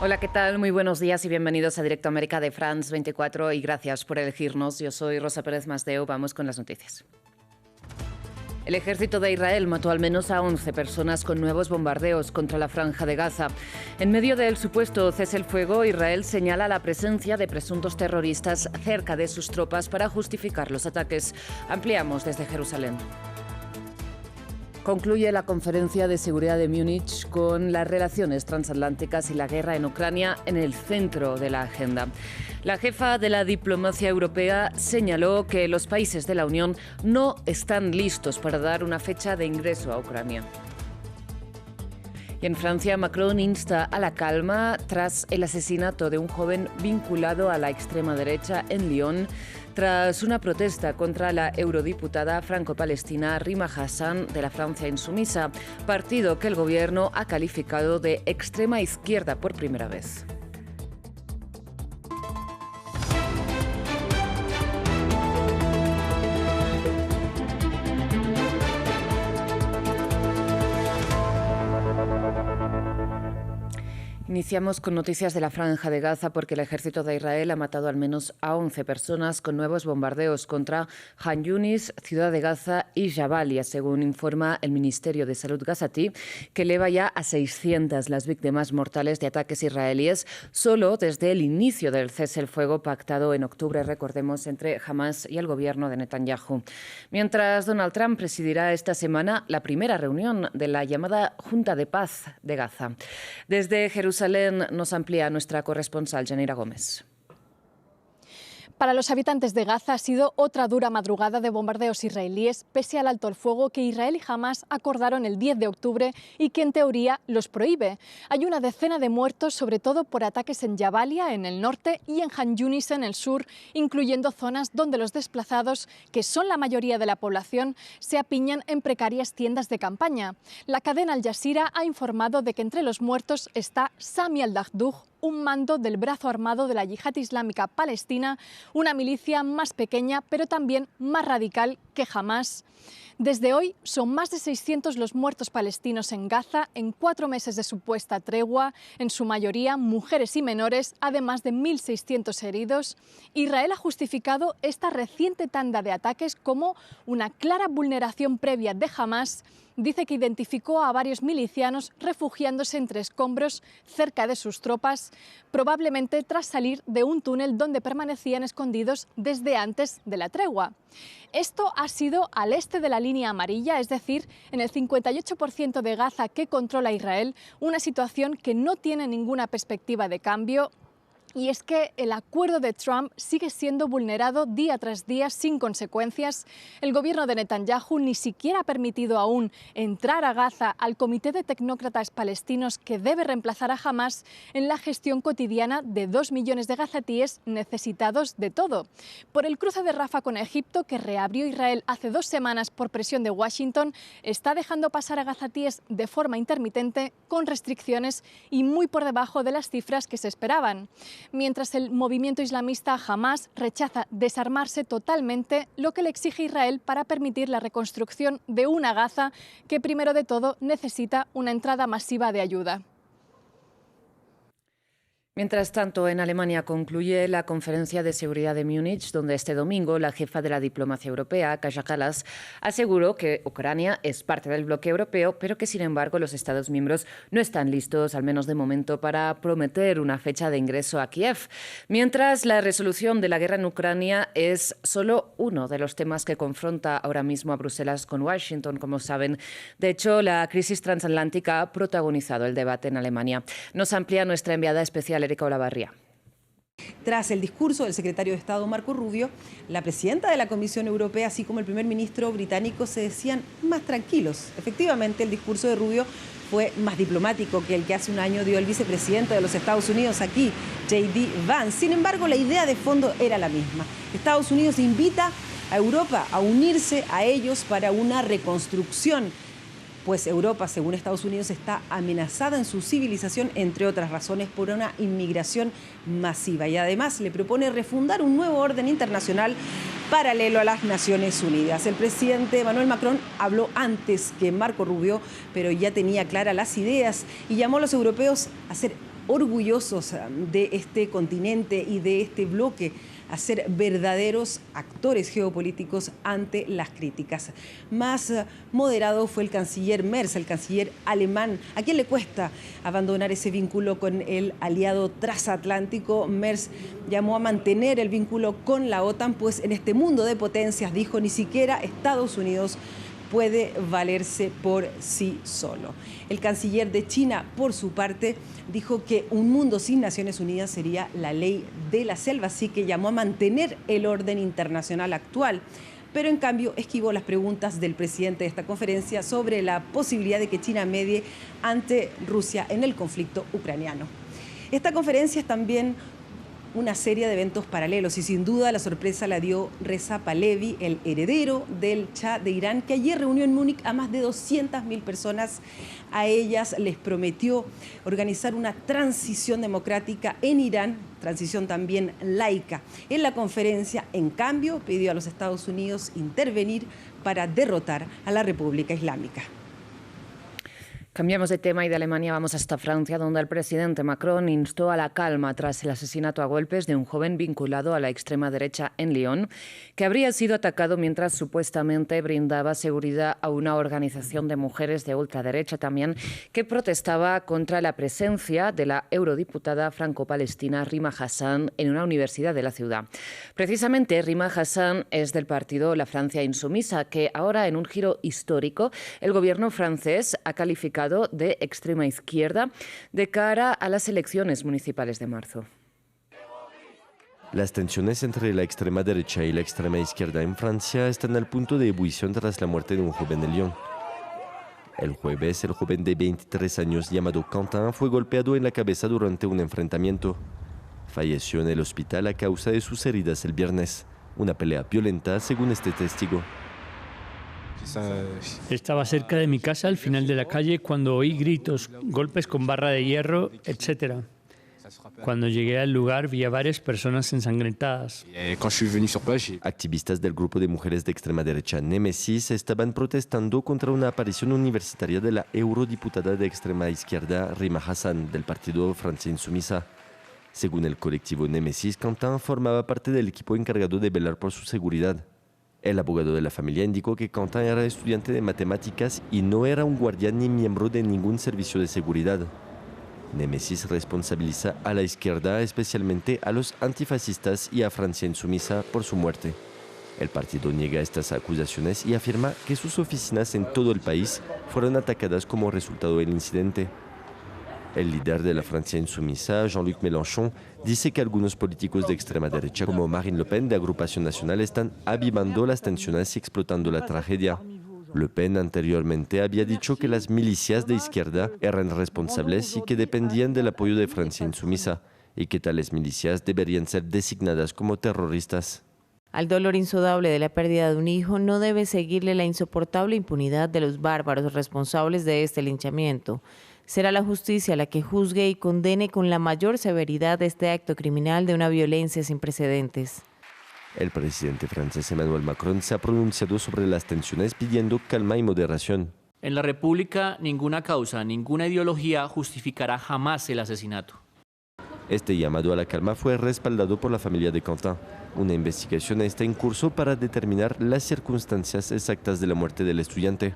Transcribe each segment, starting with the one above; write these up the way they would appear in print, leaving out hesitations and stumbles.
Hola, ¿qué tal? Muy buenos días y bienvenidos a Directo América de France 24 y gracias por elegirnos. Yo soy Rosa Pérez Masdeu. Vamos con las noticias. El ejército de Israel mató al menos a 11 personas con nuevos bombardeos contra la Franja de Gaza. En medio del supuesto cese el fuego, Israel señala la presencia de presuntos terroristas cerca de sus tropas para justificar los ataques. Ampliamos desde Jerusalén. Concluye la conferencia de seguridad de Múnich con las relaciones transatlánticas y la guerra en Ucrania en el centro de la agenda. La jefa de la diplomacia europea señaló que los países de la Unión no están listos para dar una fecha de ingreso a Ucrania. Y en Francia, Macron insta a la calma tras el asesinato de un joven vinculado a la extrema derecha en Lyon, tras una protesta contra la eurodiputada franco-palestina Rima Hassan de la Francia Insumisa, partido que el gobierno ha calificado de extrema izquierda por primera vez. Iniciamos con noticias de la Franja de Gaza porque el ejército de Israel ha matado al menos a 11 personas con nuevos bombardeos contra Han Yunis, Ciudad de Gaza y Jabalia, según informa el Ministerio de Salud gazatí, que eleva ya a 600 las víctimas mortales de ataques israelíes solo desde el inicio del cese el fuego pactado en octubre, recordemos, entre Hamas y el gobierno de Netanyahu. Mientras Donald Trump presidirá esta semana la primera reunión de la llamada Junta de Paz de Gaza. Desde Jerusalén nos amplía nuestra corresponsal, Yanira Gómez. Para los habitantes de Gaza ha sido otra dura madrugada de bombardeos israelíes, pese al alto el fuego que Israel y Hamas acordaron el 10 de octubre y que en teoría los prohíbe. Hay una decena de muertos, sobre todo por ataques en Jabalia, en el norte, y en Han Yunis, en el sur, incluyendo zonas donde los desplazados, que son la mayoría de la población, se apiñan en precarias tiendas de campaña. La cadena Al Jazeera ha informado de que entre los muertos está Sami al-Daghdouh, un mando del brazo armado de la Yihad Islámica Palestina, una milicia más pequeña pero también más radical que Hamas. Desde hoy son más de 600 los muertos palestinos en Gaza en 4 meses de supuesta tregua, en su mayoría mujeres y menores, además de 1.600 heridos. Israel ha justificado esta reciente tanda de ataques como una clara vulneración previa de Hamas. Dice que identificó a varios milicianos refugiándose entre escombros cerca de sus tropas, probablemente tras salir de un túnel donde permanecían escondidos desde antes de la tregua. Esto ha sido al este de la línea amarilla, es decir, en el 58% de Gaza que controla Israel, una situación que no tiene ninguna perspectiva de cambio. Y es que el acuerdo de Trump sigue siendo vulnerado día tras día sin consecuencias. El gobierno de Netanyahu ni siquiera ha permitido aún entrar a Gaza al comité de tecnócratas palestinos que debe reemplazar a Hamas en la gestión cotidiana de 2 millones de gazatíes necesitados de todo. Por el cruce de Rafah con Egipto, que reabrió Israel hace 2 semanas por presión de Washington, está dejando pasar a gazatíes de forma intermitente, con restricciones y muy por debajo de las cifras que se esperaban. Mientras el movimiento islamista Hamas rechaza desarmarse totalmente, lo que le exige Israel para permitir la reconstrucción de una Gaza que primero de todo necesita una entrada masiva de ayuda. Mientras tanto, en Alemania concluye la conferencia de seguridad de Múnich, donde este domingo la jefa de la diplomacia europea, Kaja Kallas, aseguró que Ucrania es parte del bloque europeo, pero que sin embargo los Estados miembros no están listos, al menos de momento, para prometer una fecha de ingreso a Kiev. Mientras la resolución de la guerra en Ucrania es solo uno de los temas que confronta ahora mismo a Bruselas con Washington, como saben. De hecho, la crisis transatlántica ha protagonizado el debate en Alemania. Nos amplía nuestra enviada especial, Erika Olavarría. Tras el discurso del secretario de Estado Marco Rubio, la presidenta de la Comisión Europea, así como el primer ministro británico, se decían más tranquilos. Efectivamente, el discurso de Rubio fue más diplomático que el que hace un año dio el vicepresidente de los Estados Unidos aquí, J.D. Vance. Sin embargo, la idea de fondo era la misma. Estados Unidos invita a Europa a unirse a ellos para una reconstrucción, pues Europa, según Estados Unidos, está amenazada en su civilización, entre otras razones, por una inmigración masiva. Y además le propone refundar un nuevo orden internacional paralelo a las Naciones Unidas. El presidente Emmanuel Macron habló antes que Marco Rubio, pero ya tenía claras las ideas y llamó a los europeos a ser orgullosos de este continente y de este bloque a ser verdaderos actores geopolíticos ante las críticas. Más moderado fue el canciller Merz, el canciller alemán, a quien le cuesta abandonar ese vínculo con el aliado transatlántico. Merz llamó a mantener el vínculo con la OTAN, pues en este mundo de potencias, dijo, ni siquiera Estados Unidos puede valerse por sí solo. El canciller de China, por su parte, dijo que un mundo sin Naciones Unidas sería la ley de la selva, así que llamó a mantener el orden internacional actual, pero en cambio esquivó las preguntas del presidente de esta conferencia sobre la posibilidad de que China medie ante Rusia en el conflicto ucraniano. Esta conferencia es también una serie de eventos paralelos y sin duda la sorpresa la dio Reza Pahlavi, el heredero del Shah de Irán, que ayer reunió en Múnich a más de 200.000 personas. A ellas les prometió organizar una transición democrática en Irán, transición también laica. En la conferencia, en cambio, pidió a los Estados Unidos intervenir para derrotar a la República Islámica. Cambiamos de tema y de Alemania vamos hasta Francia, donde el presidente Macron instó a la calma tras el asesinato a golpes de un joven vinculado a la extrema derecha en Lyon, que habría sido atacado mientras supuestamente brindaba seguridad a una organización de mujeres de ultraderecha también, que protestaba contra la presencia de la eurodiputada franco-palestina Rima Hassan en una universidad de la ciudad. Precisamente Rima Hassan es del partido La Francia Insumisa, que ahora, en un giro histórico, el gobierno francés ha calificado de extrema izquierda de cara a las elecciones municipales de marzo. Las tensiones entre la extrema derecha y la extrema izquierda en Francia están al punto de ebullición tras la muerte de un joven de Lyon. El jueves, el joven de 23 años llamado Quentin fue golpeado en la cabeza durante un enfrentamiento. Falleció en el hospital a causa de sus heridas el viernes, una pelea violenta según este testigo. Estaba cerca de mi casa al final de la calle cuando oí gritos, golpes con barra de hierro, etc. Cuando llegué al lugar vi a varias personas ensangrentadas. Activistas del grupo de mujeres de extrema derecha Némésis estaban protestando contra una aparición universitaria de la eurodiputada de extrema izquierda Rima Hassan del partido Francia Insumisa. Según el colectivo Némésis, Quentin formaba parte del equipo encargado de velar por su seguridad. El abogado de la familia indicó que Quentin era estudiante de matemáticas y no era un guardián ni miembro de ningún servicio de seguridad. Némésis responsabiliza a la izquierda, especialmente a los antifascistas y a Francia Insumisa, por su muerte. El partido niega estas acusaciones y afirma que sus oficinas en todo el país fueron atacadas como resultado del incidente. El líder de la Francia Insumisa, Jean-Luc Mélenchon, dice que algunos políticos de extrema derecha, como Marine Le Pen de Agrupación Nacional, están avivando las tensiones y explotando la tragedia. Le Pen anteriormente había dicho que las milicias de izquierda eran responsables y que dependían del apoyo de Francia Insumisa, y que tales milicias deberían ser designadas como terroristas. Al dolor insondable de la pérdida de un hijo no debe seguirle la insoportable impunidad de los bárbaros responsables de este linchamiento. Será la justicia la que juzgue y condene con la mayor severidad este acto criminal de una violencia sin precedentes. El presidente francés Emmanuel Macron se ha pronunciado sobre las tensiones pidiendo calma y moderación. En la República, ninguna causa, ninguna ideología justificará jamás el asesinato. Este llamado a la calma fue respaldado por la familia de Quentin. Una investigación está en curso para determinar las circunstancias exactas de la muerte del estudiante.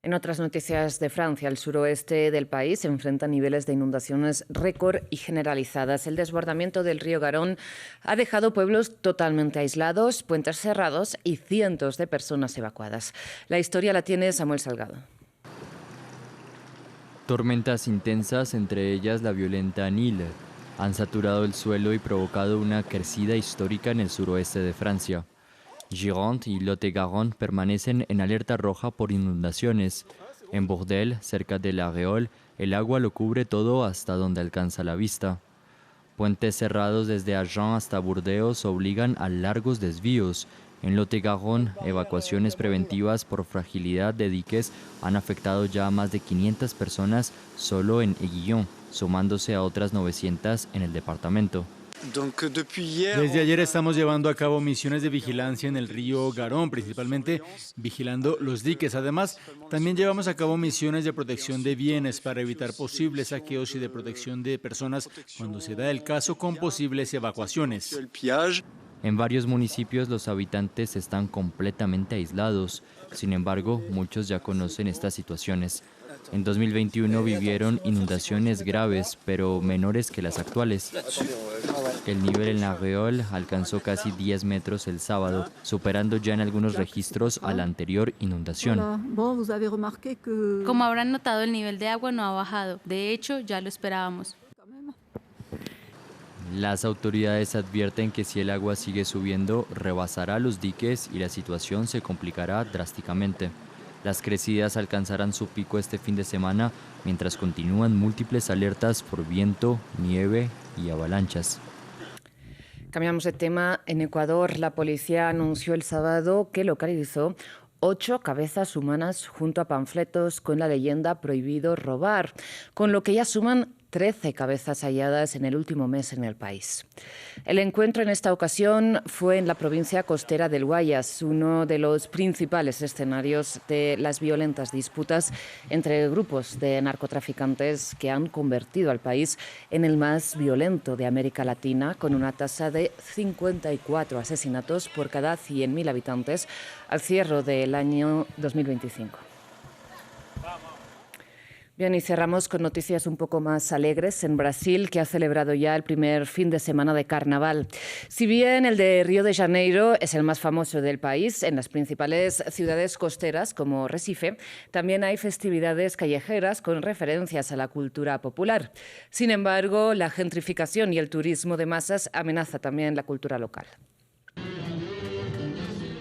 En otras noticias de Francia, el suroeste del país se enfrenta a niveles de inundaciones récord y generalizadas. El desbordamiento del río Garonne ha dejado pueblos totalmente aislados, puentes cerrados y cientos de personas evacuadas. La historia la tiene Samuel Salgado. Tormentas intensas, entre ellas la violenta Nile, han saturado el suelo y provocado una crecida histórica en el suroeste de Francia. Gironde y Lot-et-Garonne permanecen en alerta roja por inundaciones. En Bourdelle, cerca de La Réole, el agua lo cubre todo hasta donde alcanza la vista. Puentes cerrados desde Agen hasta Burdeos obligan a largos desvíos. En Lot-et-Garonne, evacuaciones preventivas por fragilidad de diques han afectado ya a más de 500 personas solo en Aiguillon, sumándose a otras 900 en el departamento. Desde ayer estamos llevando a cabo misiones de vigilancia en el río Garonne, principalmente vigilando los diques. Además, también llevamos a cabo misiones de protección de bienes para evitar posibles saqueos y de protección de personas cuando se da el caso con posibles evacuaciones. En varios municipios los habitantes están completamente aislados. Sin embargo, muchos ya conocen estas situaciones. En 2021 vivieron inundaciones graves, pero menores que las actuales. El nivel en la Réole alcanzó casi 10 metros el sábado, superando ya en algunos registros a la anterior inundación. Como habrán notado, el nivel de agua no ha bajado. De hecho, ya lo esperábamos. Las autoridades advierten que si el agua sigue subiendo, rebasará los diques y la situación se complicará drásticamente. Las crecidas alcanzarán su pico este fin de semana, mientras continúan múltiples alertas por viento, nieve y avalanchas. Cambiamos de tema. En Ecuador, la policía anunció el sábado que localizó 8 cabezas humanas junto a panfletos con la leyenda "Prohibido robar", con lo que ya suman 13 cabezas halladas en el último mes en el país. El encuentro en esta ocasión fue en la provincia costera del Guayas, uno de los principales escenarios de las violentas disputas entre grupos de narcotraficantes que han convertido al país en el más violento de América Latina, con una tasa de 54 asesinatos por cada 100.000 habitantes al cierre del año 2025. Bien, y cerramos con noticias un poco más alegres en Brasil, que ha celebrado ya el primer fin de semana de carnaval. Si bien el de Río de Janeiro es el más famoso del país, en las principales ciudades costeras como Recife también hay festividades callejeras con referencias a la cultura popular. Sin embargo, la gentrificación y el turismo de masas amenaza también la cultura local.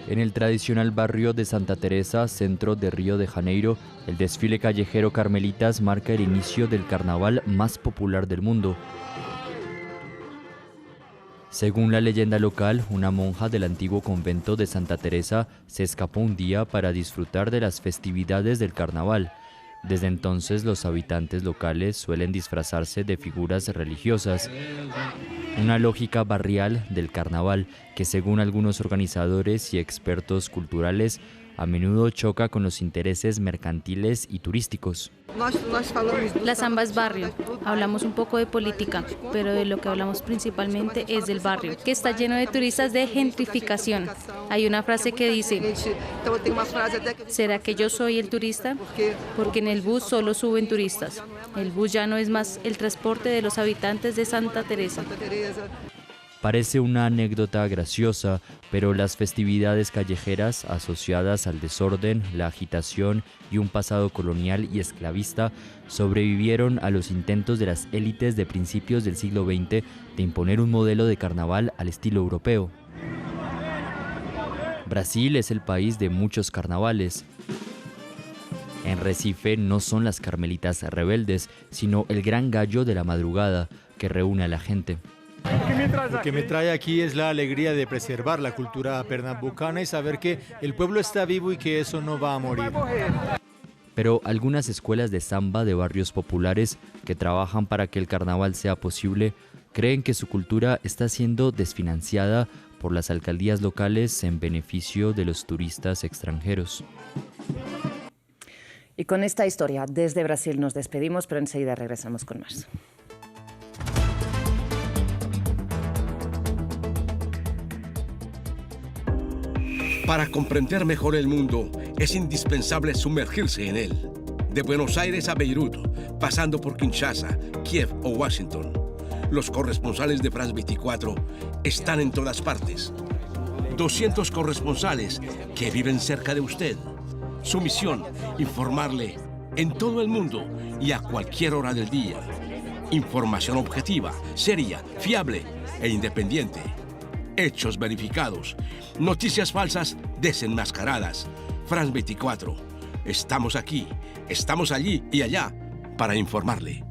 En el tradicional barrio de Santa Teresa, centro de Río de Janeiro, el desfile callejero Carmelitas marca el inicio del carnaval más popular del mundo. Según la leyenda local, una monja del antiguo convento de Santa Teresa se escapó un día para disfrutar de las festividades del carnaval. Desde entonces, los habitantes locales suelen disfrazarse de figuras religiosas. Una lógica barrial del carnaval que, según algunos organizadores y expertos culturales, a menudo choca con los intereses mercantiles y turísticos. La samba es barrio. Hablamos un poco de política, pero de lo que hablamos principalmente es del barrio, que está lleno de turistas de gentrificación. Hay una frase que dice: ¿será que yo soy el turista? Porque en el bus solo suben turistas. El bus ya no es más el transporte de los habitantes de Santa Teresa. Parece una anécdota graciosa, pero las festividades callejeras asociadas al desorden, la agitación y un pasado colonial y esclavista sobrevivieron a los intentos de las élites de principios del siglo XX de imponer un modelo de carnaval al estilo europeo. Brasil es el país de muchos carnavales. En Recife no son las carmelitas rebeldes, sino el gran gallo de la madrugada que reúne a la gente. Lo que me trae aquí es la alegría de preservar la cultura pernambucana y saber que el pueblo está vivo y que eso no va a morir. Pero algunas escuelas de samba de barrios populares que trabajan para que el carnaval sea posible creen que su cultura está siendo desfinanciada por las alcaldías locales en beneficio de los turistas extranjeros. Y con esta historia desde Brasil nos despedimos, pero enseguida regresamos con más. Para comprender mejor el mundo, es indispensable sumergirse en él. De Buenos Aires a Beirut, pasando por Kinshasa, Kiev o Washington, los corresponsales de France 24 están en todas partes. 200 corresponsales que viven cerca de usted. Su misión, informarle en todo el mundo y a cualquier hora del día. Información objetiva, seria, fiable e independiente. Hechos verificados, noticias falsas desenmascaradas. France 24. Estamos aquí, estamos allí y allá para informarle.